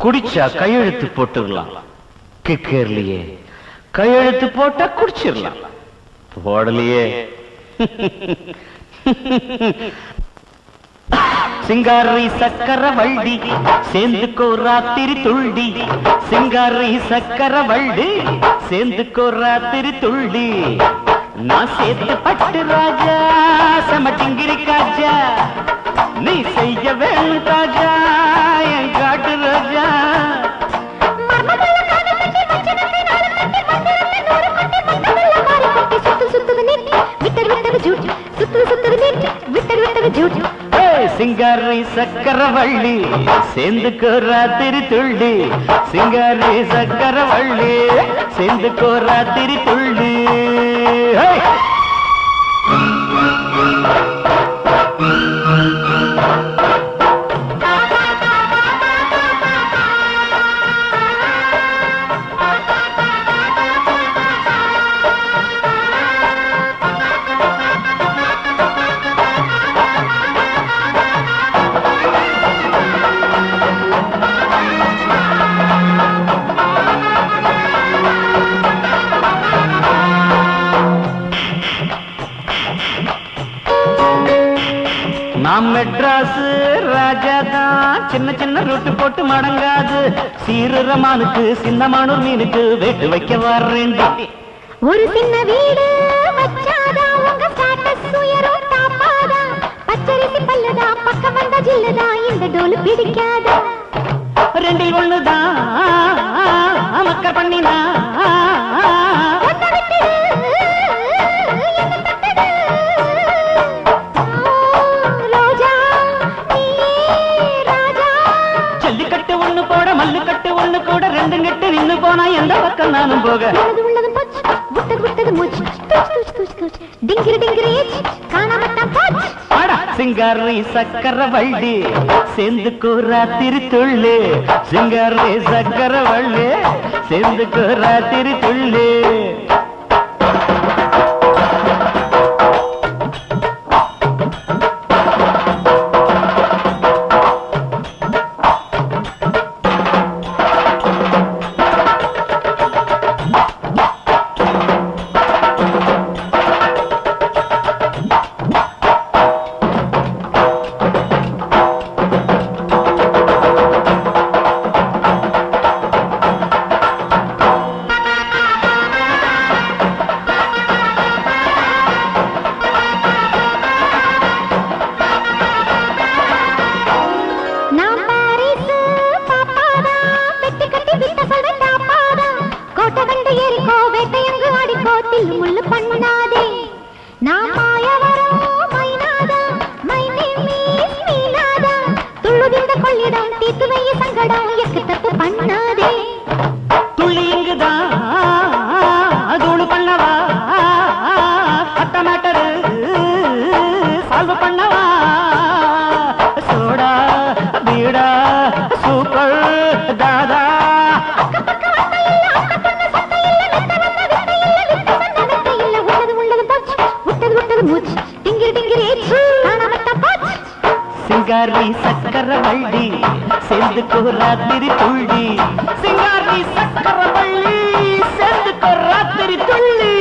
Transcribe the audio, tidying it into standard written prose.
குடிச்சா கையெழுத்து போட்டுடலாம். கிக்கேர்லயே கையெழுத்து போட்டா குடிச்சிடலாம். போடலையே சிங்காரி சக்கர வள்ளி சேர்ந்துக்கோ ராத்திரி துள்ளி. சிங்காரி சக்கர வள்ளி சேர்ந்துக்கோ ராத்திரி துள்ளி. நான் சேர்த்து பட்டு ராஜா சமட்டிங்கிரி காஜா. நீ செய்ய வேணும் ராஜா என் காட்டு ராஜா. சிங்காரி சக்கர வள்ளி சேர்ந்துக்கோ ராத்திரி துள்ளி. சிங்காரி சக்கர வள்ளி சேர்ந்துக்கோ ராத்திரி துள்ளி. நாம் மெட்ராஸ் ராஜா தான். சின்ன சின்ன ரூட்டு போட்டு மடங்காது. சீரமானுக்கு சின்னமானூர் மீனுக்கு வேட்டு வைக்க வர்றேன்டி. ஒரு சின்ன வீடு வச்சாதா உங்க ஸ்டேட்டஸ் உயரும் தாப்பாதா. பச்சரிசி பல்லுதா பக்கம் வந்த ஜில்லுதா இந்த டோலு பிடிக்காதா. ரெண்டில் ஒண்ணுதான் மக்கள் பண்ணினா. ஜல்லிக்கட்டு ஒண்ணு போட மல்லுக்கட்டு ஒண்ணு கூட ரெண்டு கட்டு நின்னு போனா எந்த பக்கம் நானும் போக. சிங்காரி சக்கர வள்ளி சேர்ந்துக்கோ ராத்திரி துள்ளி. சிங்காரி சக்கர வள்ளி சேர்ந்துக்கோ ராத்திரி துள்ளி. துள்ளி இங்குதான் தூளு பண்ணவா. அட்ட மேட்டரு சால்வ் பண்ணவா. சோடா பீடா சூப்பர் தாதா. சிங்காரி சக்கர வள்ளி சேர்ந்துக்கோ ராத்திரி துள்ளி. சிங்காரி சக்கர வள்ளி சேர்ந்துக்கோ ராத்திரி துள்ளி.